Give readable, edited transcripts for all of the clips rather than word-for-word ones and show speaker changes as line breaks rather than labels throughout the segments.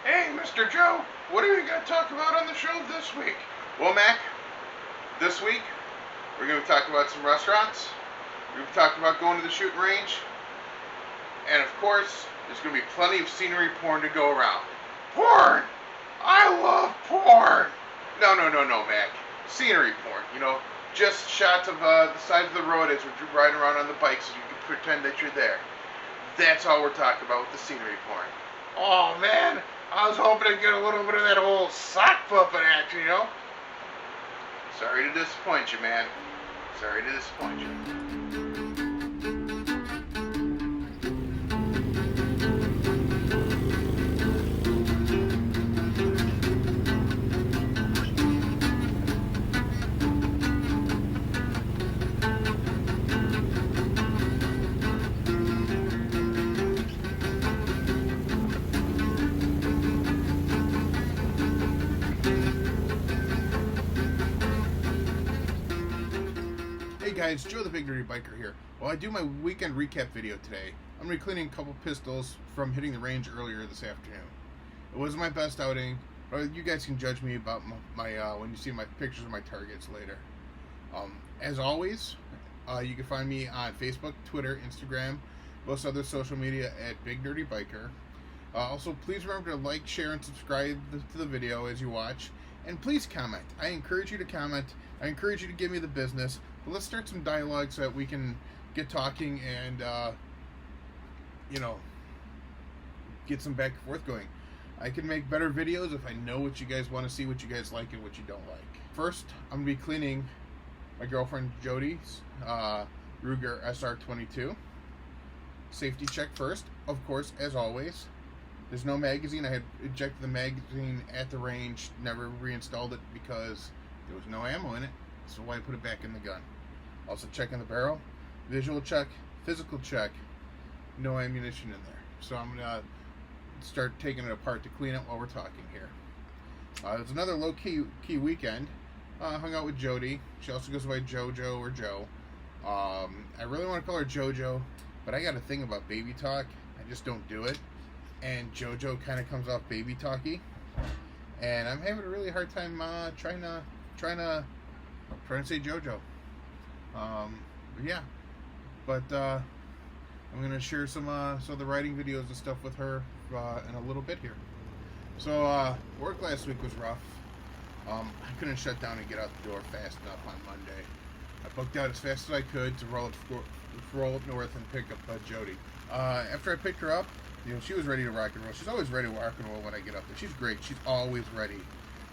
Hey, Mr. Joe, what are we going to talk about on the show this week? Well, Mac, this week we're going to be talking about some restaurants. We're going to be talking about going to the shooting range. And of course, there's going to be plenty of scenery porn to go around. Porn! I love porn! No, Mac. Scenery porn, just shots of the sides of the road as we're riding around on the bike so you can pretend that you're there. That's all we're talking about with the scenery porn. Oh, man, I was hoping to get a little bit of that old sock puppet action, Sorry to disappoint you, man. Sorry to disappoint you. Hey guys, Joe the Big Dirty Biker here. While I do my weekend recap video today, I'm going to be cleaning a couple pistols from hitting the range earlier this afternoon. It wasn't my best outing, but you guys can judge me about my when you see my pictures of my targets later. As always, you can find me on Facebook, Twitter, Instagram, most other social media at Big Dirty Biker. Also, please remember to like, share, and subscribe to the video as you watch. And please comment. I encourage you to comment. I encourage you to give me the business. But let's start some dialogue so that we can get talking and, get some back and forth going. I can make better videos if I know what you guys want to see, what you guys like, and what you don't like. First, I'm going to be cleaning my girlfriend Jody's Ruger SR22. Safety check first, of course, as always. There's no magazine. I had ejected the magazine at the range, never reinstalled it because there was no ammo in it, so why put it back in the gun? Also checking the barrel, visual check, physical check, no ammunition in there. So I'm going to start taking it apart to clean it while we're talking here. It was another low-key weekend. Hung out with Jody. She also goes by JoJo or Joe. I really want to call her JoJo, but I got a thing about baby talk. I just don't do it. And JoJo kind of comes off baby talky, and I'm having a really hard time trying to say JoJo. I'm gonna share some of the writing videos and stuff with her in a little bit here. So work last week was rough. I couldn't shut down and get out the door fast enough on Monday. I booked out as fast as I could to roll up north and pick up Jody. After I picked her up, she was ready to rock and roll. She's always ready to rock and roll when I get up there. She's great. She's always ready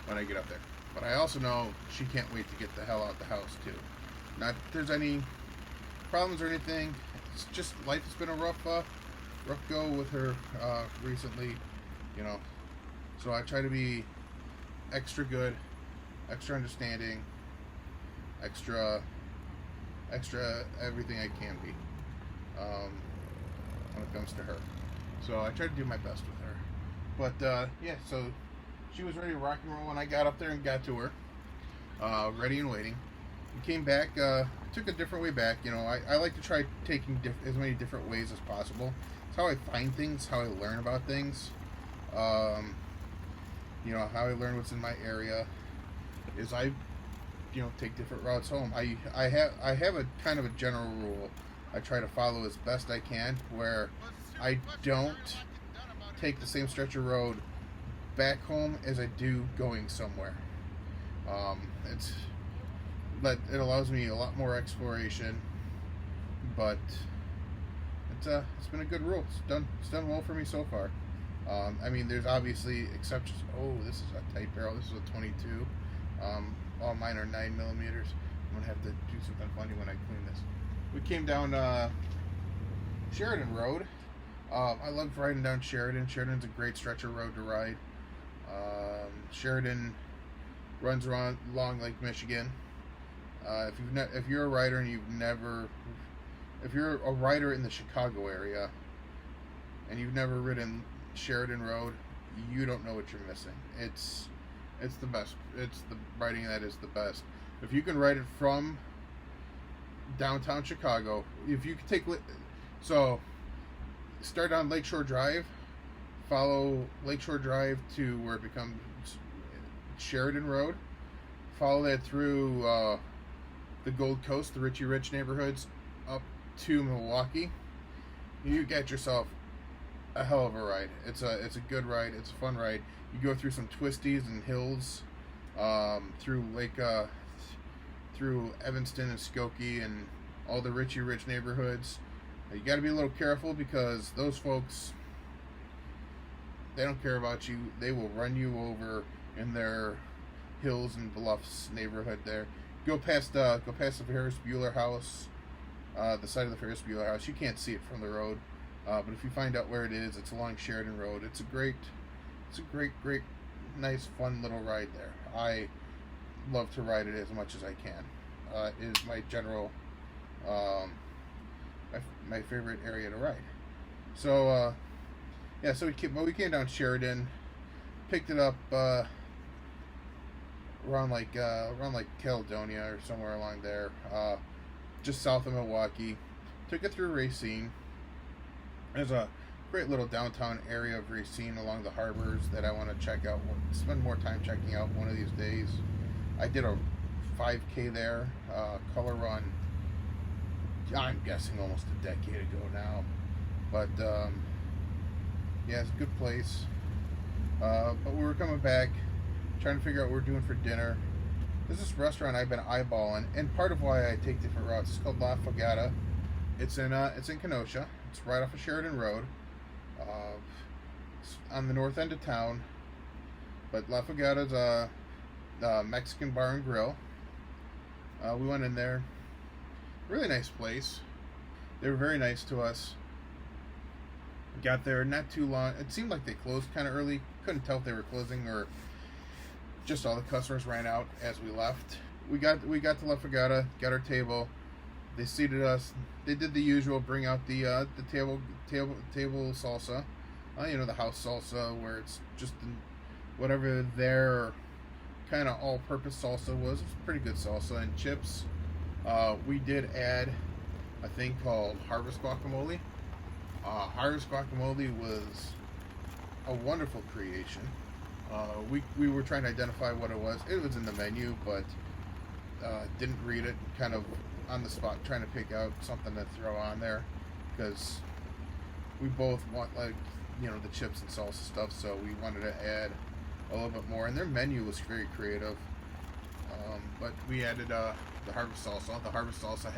when I get up there. But I also know she can't wait to get the hell out the house, too. Not that there's any problems or anything. It's just life has been a rough go with her recently, So I try to be extra good, extra understanding, extra everything I can be when it comes to her. So I tried to do my best with her. But, so she was ready to rock and roll when I got up there and got to her. Ready and waiting. We came back, took a different way back. I like to try taking as many different ways as possible. It's how I find things, how I learn about things. How I learn what's in my area is I take different routes home. I have a kind of a general rule I try to follow as best I can, where I don't take the same stretch of road back home as I do going somewhere. It allows me a lot more exploration, but it's been a good rule. It's done well for me so far. There's obviously exceptions. Oh, this is a tight barrel. This is a 22. All mine are 9mm. I'm gonna have to do something funny when I clean this. We came down Sheridan Road. I love riding down Sheridan. Sheridan's a great stretch of road to ride. Sheridan runs along Lake Michigan. If you're a rider and if you're a rider in the Chicago area and you've never ridden Sheridan Road, you don't know what you're missing. It's the best. It's the riding that is the best. If you can ride it from downtown Chicago, if you could start on Lakeshore Drive, follow Lakeshore Drive to where it becomes Sheridan Road. Follow that through the Gold Coast, the Richie Rich neighborhoods, up to Milwaukee. You got yourself a hell of a ride. It's a good ride. It's a fun ride. You go through some twisties and hills, through through Evanston and Skokie and all the Richie Rich neighborhoods. You got to be a little careful because those folks, they don't care about you. They will run you over in their hills and bluffs neighborhood there. Go past the Ferris Bueller house, the side of the Ferris Bueller house. You can't see it from the road, but if you find out where it is, it's along Sheridan Road. It's a great, nice, fun little ride there. I love to ride it as much as I can. It is my general, my favorite area to ride. So yeah, so we came down Sheridan, picked it up around like Caledonia or somewhere along there, just south of Milwaukee. Took it through Racine. There's a great little downtown area of Racine along the harbors that I want to check out. Spend more time checking out one of these days. I did a 5K there, color run. I'm guessing almost a decade ago now, but yeah, it's a good place. But we were coming back, trying to figure out what we're doing for dinner. There's this restaurant I've been eyeballing, and part of why I take different routes. It's called La Fogata. It's in Kenosha. It's right off of Sheridan Road. It's on the north end of town. But La Fogata's a Mexican bar and grill. We went in there. Really nice place. They were very nice to us. Got there not too long. It seemed like they closed kind of early. Couldn't tell if they were closing or just all the customers ran out as we left. We got to La Fogata, got our table. They seated us. They did the usual, bring out the table salsa. You know, the house salsa where it's just whatever their kind of all-purpose salsa was. It was pretty good salsa and chips. We did add a thing called Harvest Guacamole. Harvest Guacamole was a wonderful creation. We were trying to identify what it was. It was in the menu, but didn't read it. Kind of on the spot, trying to pick out something to throw on there because we both want, like, you know, the chips and salsa stuff. So we wanted to add a little bit more, and their menu was very creative. But we added the harvest salsa. The harvest salsa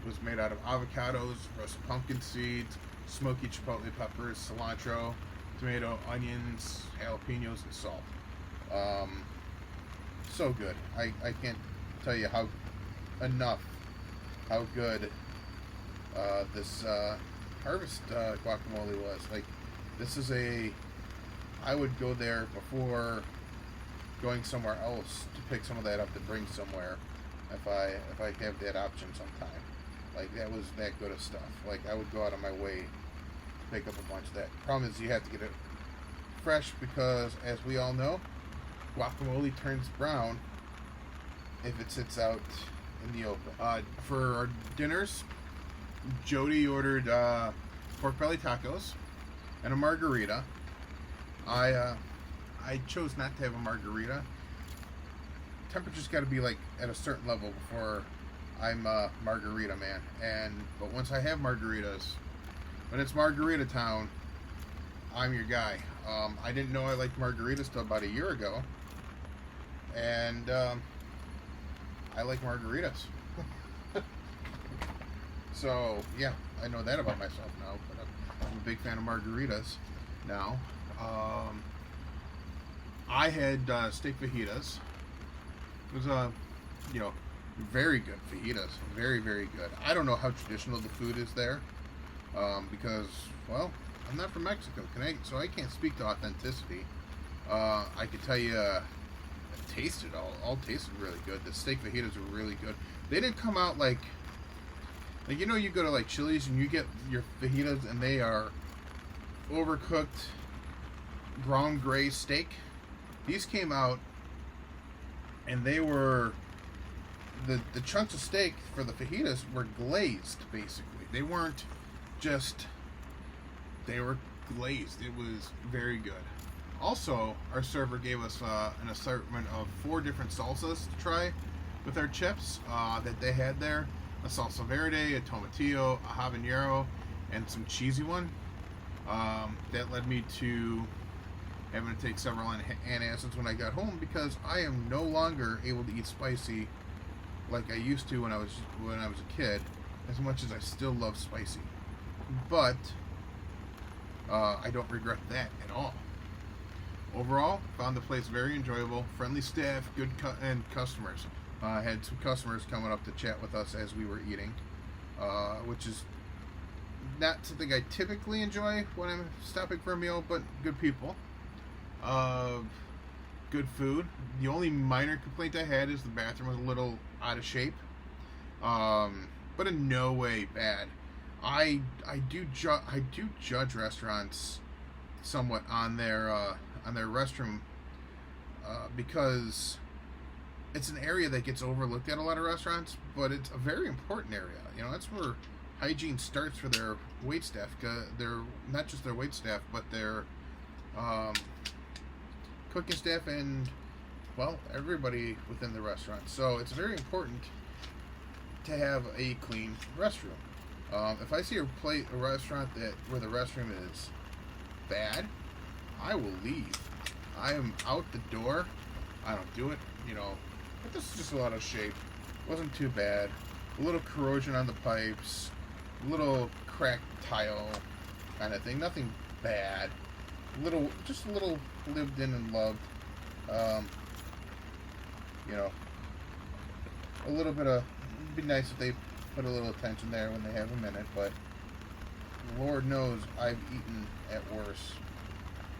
was made out of avocados, roasted pumpkin seeds, smoky chipotle peppers, cilantro, tomato, onions, jalapenos, and salt. So good. I can't tell you how good this harvest guacamole was. Like, this is I would go there before going somewhere else to pick some of that up to bring somewhere if I have that option sometime. Like, that was that good of stuff. Like, I would go out of my way to pick up a bunch of that. Problem is you have to get it fresh because, as we all know, guacamole turns brown if it sits out in the open. For our dinners, Jody ordered pork belly tacos and a margarita. I chose not to have a margarita. Temperature's got to be like at a certain level before I'm a margarita man. But once I have margaritas, when it's margarita town, I'm your guy. I didn't know I liked margaritas till about a year ago, and I like margaritas. So yeah, I know that about myself now. But I'm a big fan of margaritas now. I had steak fajitas. It was very good fajitas, very, very good. I don't know how traditional the food is there, because, well, I'm not from Mexico, so I can't speak to authenticity. I could tell you, it tasted all tasted really good. The steak fajitas were really good. They didn't come out like you know, you go to like Chili's and you get your fajitas and they are overcooked brown gray steak. These came out and they were the chunks of steak for the fajitas were glazed, basically. They weren't just, they were glazed. It was very good. Also, our server gave us an assortment of 4 different salsas to try with our chips that they had there. A salsa verde, a tomatillo, a habanero, and some cheesy one. That led me to having to take several antacids when I got home, because I am no longer able to eat spicy like I used to when I was a kid, as much as I still love spicy. But I don't regret that at all. Overall, found the place very enjoyable, friendly staff, good and customers. Had some customers coming up to chat with us as we were eating, which is not something I typically enjoy when I'm stopping for a meal, but good people. Good food. The only minor complaint I had is the bathroom was a little out of shape, but in no way bad. I do judge restaurants somewhat on their restroom, because it's an area that gets overlooked at a lot of restaurants, but it's a very important area. You know, that's where hygiene starts for their wait staff. They're not just their wait staff, but their cooking staff and, well, everybody within the restaurant. So it's very important to have a clean restroom. If I see a restaurant where the restroom is bad, I will leave. I am out the door. I don't do it, you know. But this is just a lot of shape. Wasn't too bad. A little corrosion on the pipes. A little cracked tile kind of thing. Nothing bad. Just a little lived in and loved. You know, a little bit of. It'd be nice if they put a little attention there when they have a minute, but Lord knows I've eaten at worse.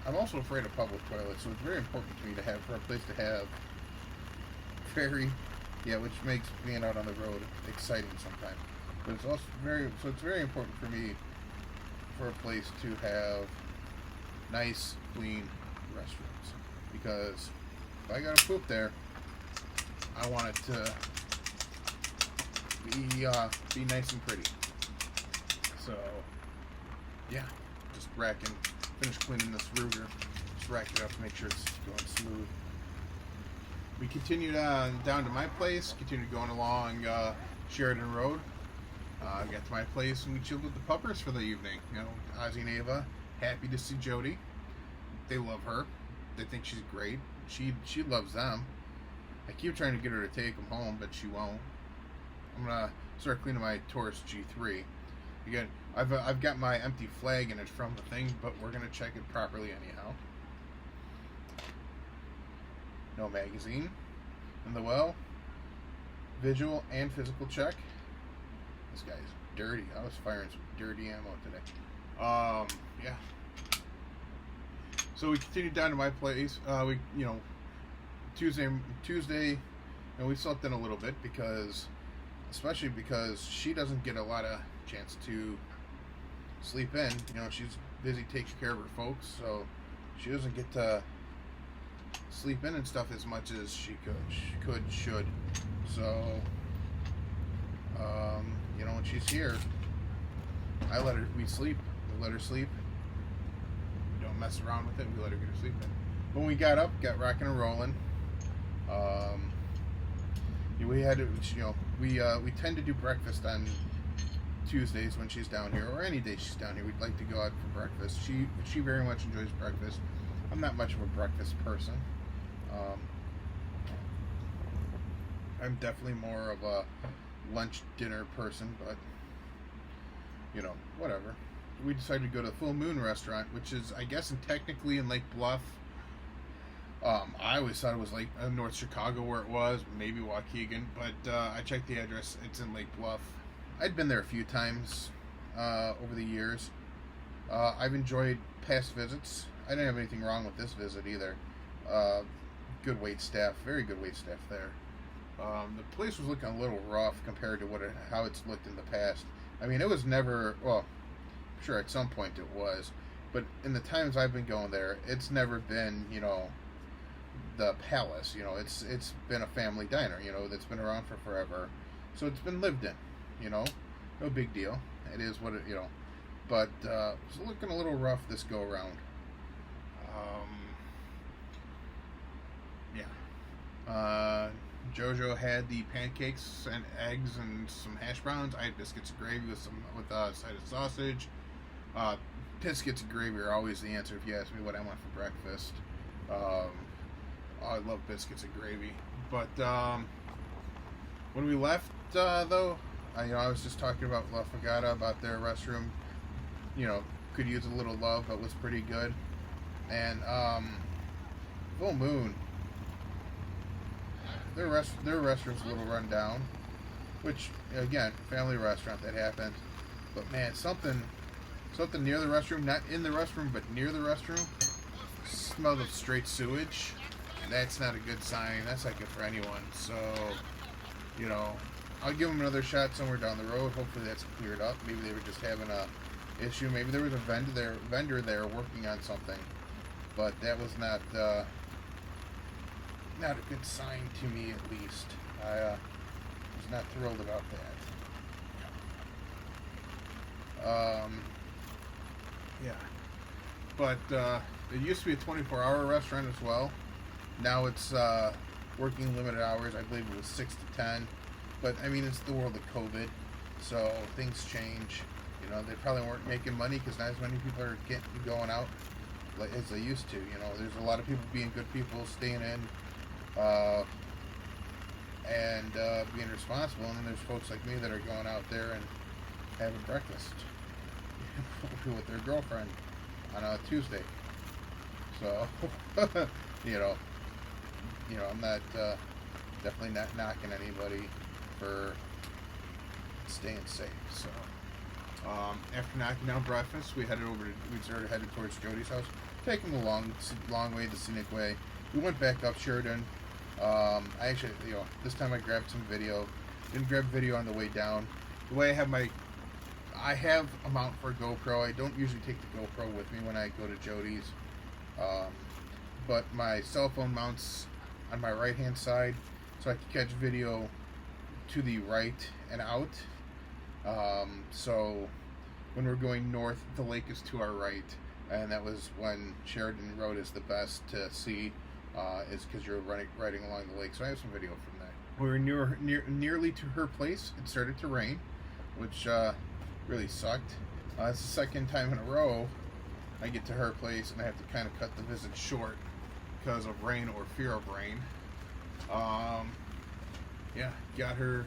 I'm also afraid of public toilets, so it's very important to me for a place to have which makes being out on the road exciting sometimes. But it's also it's very important for me for a place to have nice, clean restrooms, because if I gotta poop there, I want it to be nice and pretty. So yeah, just finish cleaning this Ruger, just rack it up to make sure it's going smooth. We continued down to my place, continued going along Sheridan Road. Got to my place and we chilled with the puppers for the evening. You know, Ozzy and Ava, happy to see Jody. They love her. They think she's great. She loves them. I keep trying to get her to take them home, but she won't. I'm gonna start cleaning my Taurus G3. Again, I've got my empty flag in it from the thing, but we're gonna check it properly anyhow. No magazine in the well. Visual and physical check. This guy's dirty. I was firing some dirty ammo today. Yeah. So we continued down to my place. Tuesday, and we slept in a little bit especially because she doesn't get a lot of chance to sleep in. You know, she's busy taking care of her folks, so she doesn't get to sleep in and stuff as much as she should. So, when she's here, we sleep. We let her sleep. We don't mess around with it. We let her get her sleep in. When we got up, got rocking and rolling. We had to, we tend to do breakfast on Tuesdays when she's down here, or any day she's down here. We'd like to go out for breakfast. She very much enjoys breakfast. I'm not much of a breakfast person. I'm definitely more of a lunch dinner person, but whatever. We decided to go to the Full Moon restaurant, which is, I guess, technically in Lake Bluff. I always thought it was like North Chicago where it was, maybe Waukegan, but I checked the address. It's in Lake Bluff. I'd been there a few times over the years. I've enjoyed past visits. I didn't have anything wrong with this visit either. Good wait staff, very good wait staff there. The place was looking a little rough compared to how it's looked in the past. I mean, it was never, well, I'm sure at some point it was, but in the times I've been going there, it's never been, the palace. It's been a family diner, that's been around for forever. So it's been lived in, no big deal. It is what it, but it's looking a little rough this go around. Jojo had the pancakes and eggs and some hash browns. I had biscuits and gravy with a side of sausage. Biscuits and gravy are always the answer if you ask me what I want for breakfast. I love biscuits and gravy. But when we left, though, I was just talking about La Fogata, about their restroom. Could use a little love, but was pretty good. And Full Moon, their restaurant's a little run down, which again, family restaurant, that happened. But man, something near the restroom, not in the restroom, but near the restroom, smelled of straight sewage. That's not a good sign. That's not good for anyone. So, I'll give them another shot somewhere down the road. Hopefully that's cleared up. Maybe they were just having a issue. Maybe there was a vendor there working on something. But that was not a good sign to me, at least. I was not thrilled about that. Yeah. But it used to be a 24-hour restaurant as well. Now it's working limited hours. I believe it was 6 to 10. But, I mean, it's the world of COVID, so things change. They probably weren't making money because not as many people are going out as they used to. There's a lot of people being good people, staying in, and being responsible. And then there's folks like me that are going out there and having breakfast with their girlfriend on a Tuesday. So, I'm not definitely not knocking anybody for staying safe. So, after knocking down breakfast, we started headed towards Jody's house, taking the long way, the scenic way. We went back up Sheridan. I actually, this time I grabbed some video. Didn't grab video on the way down. The way I have a mount for a GoPro. I don't usually take the GoPro with me when I go to Jody's, but my cell phone mounts on my right hand side, so I can catch video to the right and out. So when we're going north, the lake is to our right, and that was when Sheridan Road is the best to see, is because you're riding along the lake. So I have some video from that. We were nearly to her place. It started to rain, which really sucked. It's the second time in a row I get to her place and I have to kind of cut the visit short because of rain or fear of rain. Yeah, got her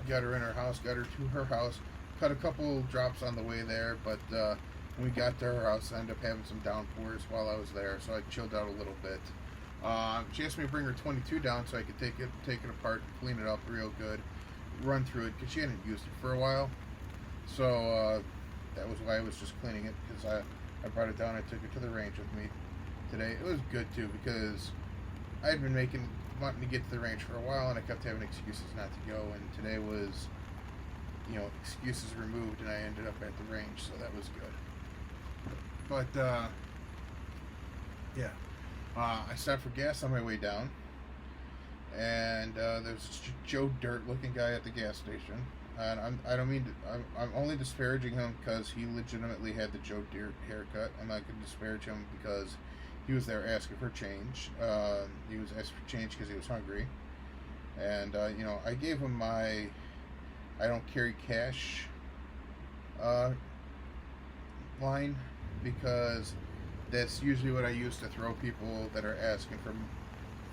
in her house, got her to her house, cut a couple drops on the way there, but when we got to her house, I ended up having some downpours while I was there, so I chilled out a little bit. She asked me to bring her 22 down so I could take it apart, clean it up real good, run through it, because she hadn't used it for a while. So that was why I was just cleaning it, because I brought it down, I took it to the range with me today. It was good too, because I had been wanting to get to the range for a while, and I kept having excuses not to go, and today was, excuses removed, and I ended up at the range, so that was good. But, yeah. I stopped for gas on my way down, and there's this Joe Dirt looking guy at the gas station, and I don't mean to, I'm only disparaging him because he legitimately had the Joe Dirt haircut. I'm not going to disparage him because he was there asking for change. He was asking for change because he was hungry, and I gave him my I don't carry cash line, because that's usually what I use to throw people that are asking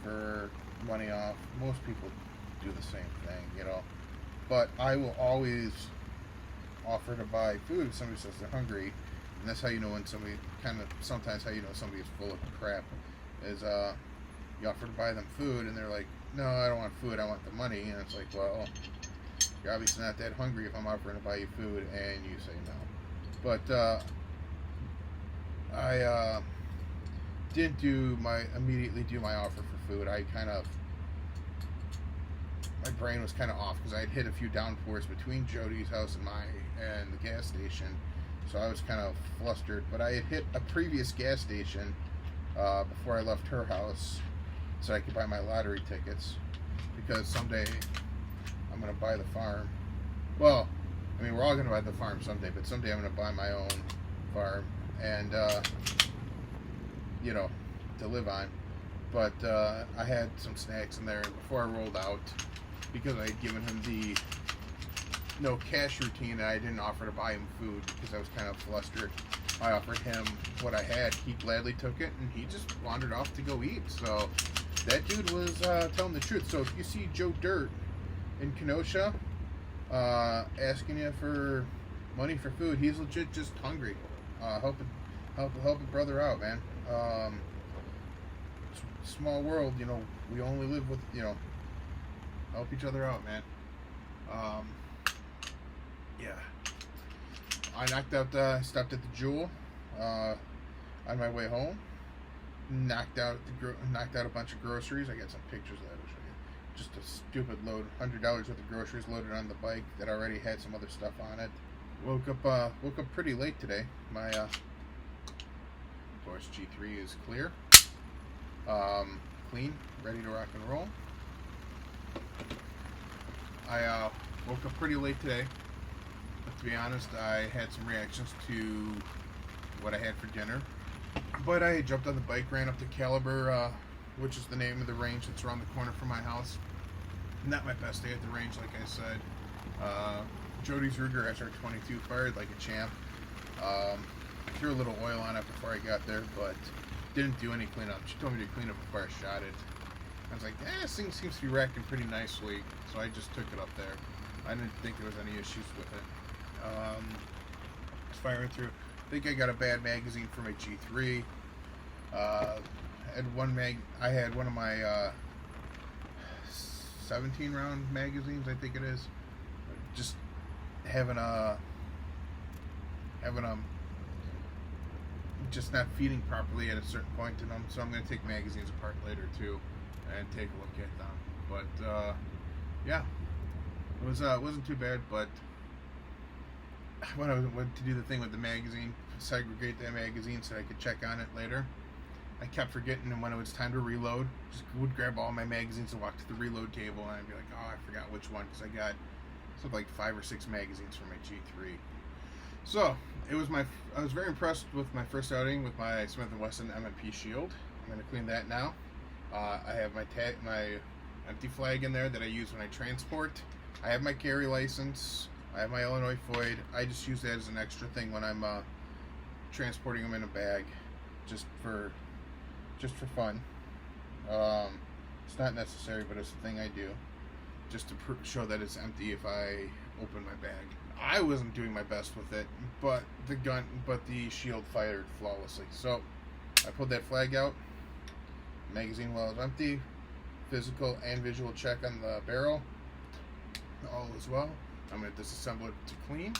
for money off. Most people do the same thing, but I will always offer to buy food if somebody says they're hungry. And that's how you know when sometimes how you know somebody is full of crap is you offer to buy them food and they're like, no, I don't want food, I want the money. And it's like, well, you're obviously not that hungry if I'm offering to buy you food and you say no. But I didn't immediately do my offer for food. My brain was kind of off because I had hit a few downpours between Jody's house and the gas station. So I was kind of flustered, but I had hit a previous gas station before I left her house so I could buy my lottery tickets, because someday I'm going to buy the farm. Well, I mean, we're all going to buy the farm someday, but someday I'm going to buy my own farm and, you know, to live on. But I had some snacks in there, and before I rolled out, because I had given him the no cash routine, and I didn't offer to buy him food because I was kind of flustered, I offered him what I had. He gladly took it, and he just wandered off to go eat. So that dude was telling the truth. So if you see Joe Dirt in Kenosha asking you for money for food, he's legit just hungry. Help a brother out, man. Small world, you know. We only live with, you know, help each other out, man. Yeah. I stopped at the Jewel on my way home. Knocked out a bunch of groceries. I got some pictures of that. I'll show you. Just a stupid load, $100 worth of groceries loaded on the bike that already had some other stuff on it. Woke up pretty late today. My Taurus G3 is clear, clean, ready to rock and roll. I woke up pretty late today. But to be honest, I had some reactions to what I had for dinner. But I jumped on the bike, ran up to Caliber, which is the name of the range that's around the corner from my house. Not my best day at the range, like I said. Jody's Ruger SR22 fired like a champ. I threw a little oil on it before I got there, but didn't do any cleanup. She told me to clean up before I shot it. I was like, this thing seems to be racking pretty nicely, so I just took it up there. I didn't think there was any issues with it. It's firing through. I think I got a bad magazine for my G3. I had one of my 17 round magazines, I think it is. Just having just not feeding properly at a certain point in them. So I'm going to take magazines apart later too and take a look at them. But yeah, it wasn't too bad. But when I went to do the thing with the magazine, segregate that magazine so I could check on it later, I kept forgetting, and when it was time to reload, just would grab all my magazines and walk to the reload table, and I'd be like, oh, I forgot which one, because I got something like 5 or 6 magazines for my G3. So I was very impressed with my first outing with my Smith & Wesson M&P shield. I'm going to clean that now. I have my empty flag in there that I use when I transport. I have my carry license. I have my Illinois FOID. I just use that as an extra thing when I'm transporting them in a bag, just for fun. It's not necessary, but it's a thing I do, just to show that it's empty if I open my bag. I wasn't doing my best with it, but the shield fired flawlessly. So I pulled that flag out. Magazine well is empty. Physical and visual check on the barrel. All is well. I'm going to disassemble it to clean.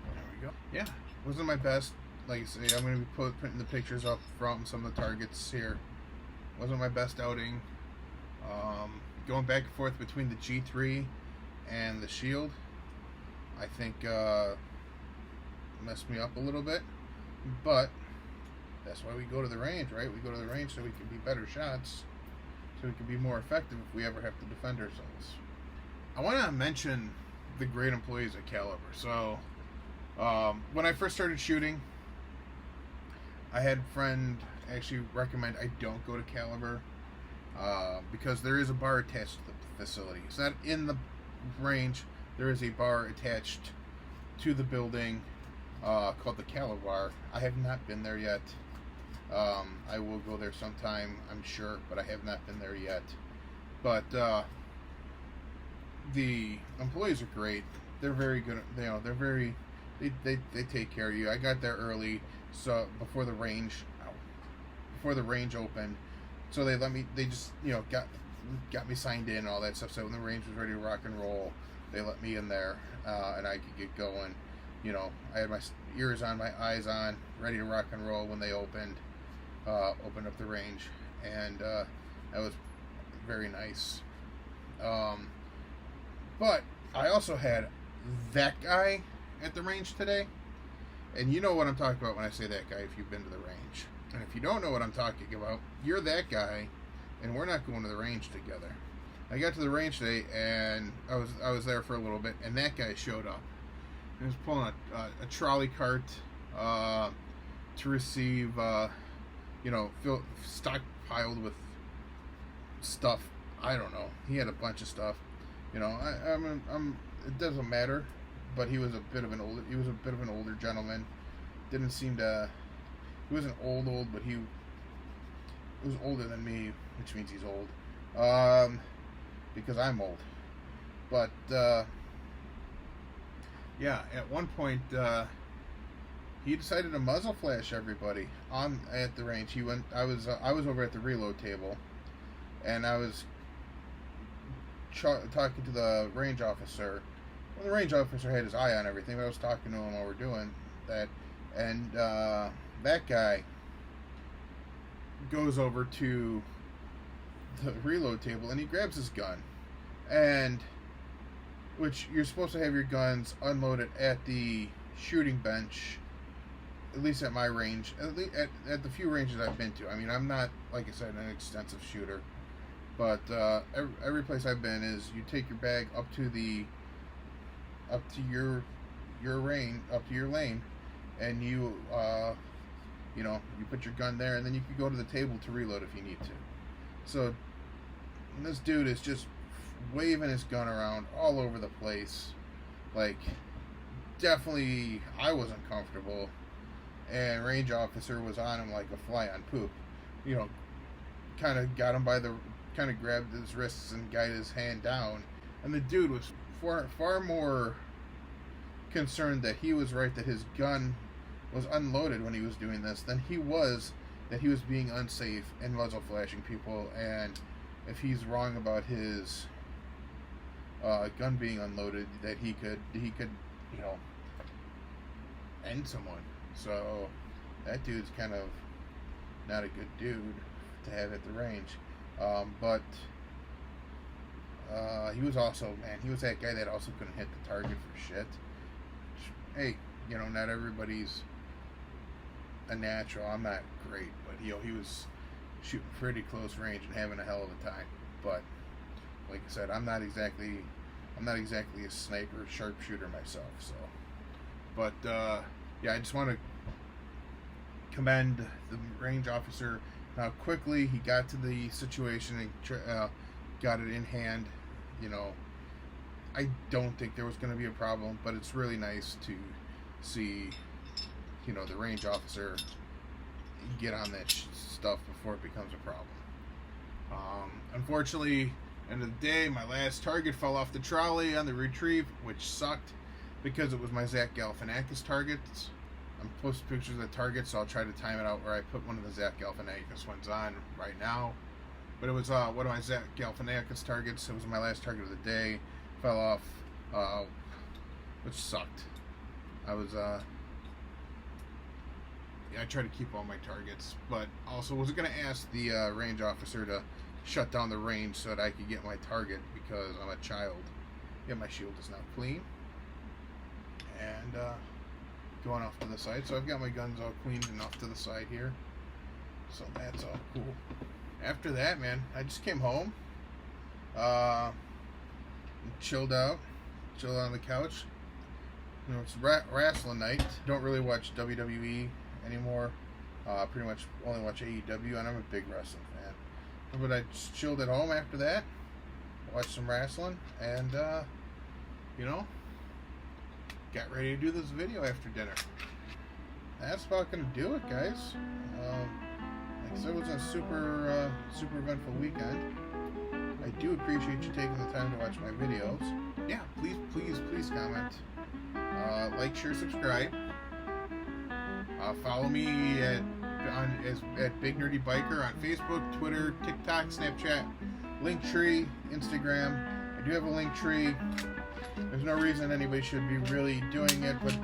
There we go. Yeah, wasn't my best. Like I say, I'm going to be putting the pictures up from some of the targets here. Wasn't my best outing. Going back and forth between the G3 and the shield, I think messed me up a little bit. But that's why we go to the range, right? We go to the range so we can be better shots, so we can be more effective if we ever have to defend ourselves. I want to mention the great employees at Caliber. So when I first started shooting, I had a friend actually recommend I don't go to Caliber because there is a bar attached to the facility. It's not in the range. There is a bar attached to the building called the Caliber Bar. I have not been there yet. I will go there sometime, I'm sure, but I have not been there yet. But the employees are great. They're very good. You know, they take care of you. I got there early, so before the range opened, so they just, you know, got me signed in and all that stuff. So when the range was ready to rock and roll, they let me in there, and I could get going. You know, I had my ears on, my eyes on, ready to rock and roll when they opened up the range, and that was very nice. But I also had that guy at the range today, and you know what I'm talking about when I say that guy if you've been to the range. And if you don't know what I'm talking about, you're that guy, and we're not going to the range together. I got to the range today, and I was there for a little bit, and that guy showed up. He was pulling a trolley cart to receive, stockpiled with stuff. I don't know. He had a bunch of stuff. You know, it doesn't matter. But he was a bit of an older gentleman. Didn't seem to. He wasn't old, but he was older than me, which means he's old. Because I'm old. But yeah, at one point he decided to muzzle flash everybody at the range. I was over at the reload table, and I was talking to the range officer. Well, the range officer had his eye on everything, but I was talking to him while we're doing that, and that guy goes over to the reload table and he grabs his gun, and which you're supposed to have your guns unloaded at the shooting bench, at least at my range, at the few ranges I've been to. I mean, I'm not, like I said, an extensive shooter, but every place I've been is you take your bag up to your lane, and you put your gun there, and then you can go to the table to reload if you need to. So this dude is just waving his gun around all over the place. Like, definitely I wasn't comfortable, and range officer was on him like a fly on poop. You know, kind of grabbed his wrists and guided his hand down, and the dude was far more concerned that he was right, that his gun was unloaded when he was doing this, than he was that he was being unsafe and muzzle flashing people, and if he's wrong about his gun being unloaded, that he could end someone. So that dude's kind of not a good dude to have at the range. But he was that guy that also couldn't hit the target for shit. Hey, not everybody's a natural. I'm not great, but he was shooting pretty close range and having a hell of a time. But like I said, I'm not exactly a sniper sharpshooter myself. So, but yeah, I just want to commend the range officer, how quickly he got to the situation and got it in hand. I don't think there was going to be a problem, but it's really nice to see, the range officer get on that stuff before it becomes a problem. Unfortunately, end of the day, my last target fell off the trolley on the retrieve, which sucked because it was my Zach Galifianakis targets. I'm posting pictures of the target, so I'll try to time it out where I put one of the Zach Galifianakis ones on right now. But it was one of my Zach Galifianakis targets. It was my last target of the day. Fell off, which sucked. I try to keep all my targets, but also wasn't going to ask the range officer to shut down the range so that I could get my target because I'm a child. Yeah, my shield is now clean. And going off to the side. So I've got my guns all cleaned and off to the side here. So that's all cool. After that, man, I just came home. Chilled out on the couch. It's wrestling night. Don't really watch WWE anymore. Pretty much only watch AEW, and I'm a big wrestling fan. But I just chilled at home after that, watched some wrestling, and got ready to do this video after dinner. That's about gonna do it, guys. Like I said, it was a super eventful weekend. I do appreciate you taking the time to watch my videos. Yeah, please comment. Like, share, subscribe. Follow me at Big Nerdy Biker on Facebook, Twitter, TikTok, Snapchat, Linktree, Instagram. I do have a Linktree. There's no reason anybody should be really doing it, but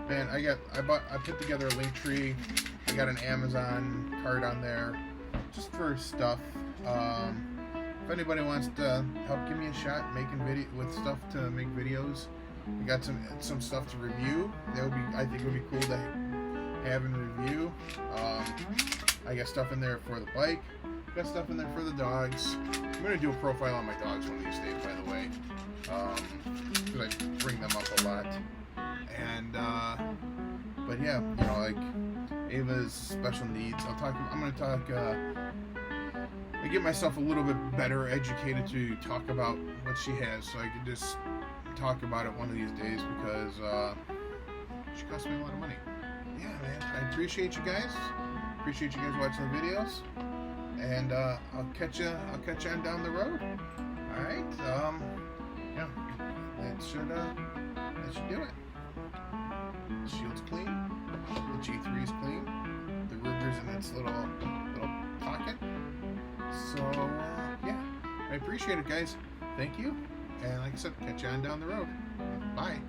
man, I put together a Linktree. I got an Amazon card on there just for stuff. If anybody wants to help give me a shot with stuff to make videos, we got some stuff to review. I think it would be cool to have in review. I got stuff in there for the bike. Got stuff in there for the dogs. I'm gonna do a profile on my dogs one of these days, by the way, because I bring them up a lot. And but yeah, you know, like Ava's special needs. I'm gonna talk. I get myself a little bit better educated to talk about what she has, so I can just talk about it one of these days, because she costs me a lot of money. Yeah, man. I appreciate you guys. Appreciate you guys watching the videos, and I'll catch you on down the road. All right. Yeah. That should do it. The shield's clean. The G3 is clean. The Ruger's in its little pocket. So yeah, I appreciate it, guys. Thank you. And like I said, catch you on down the road. Bye.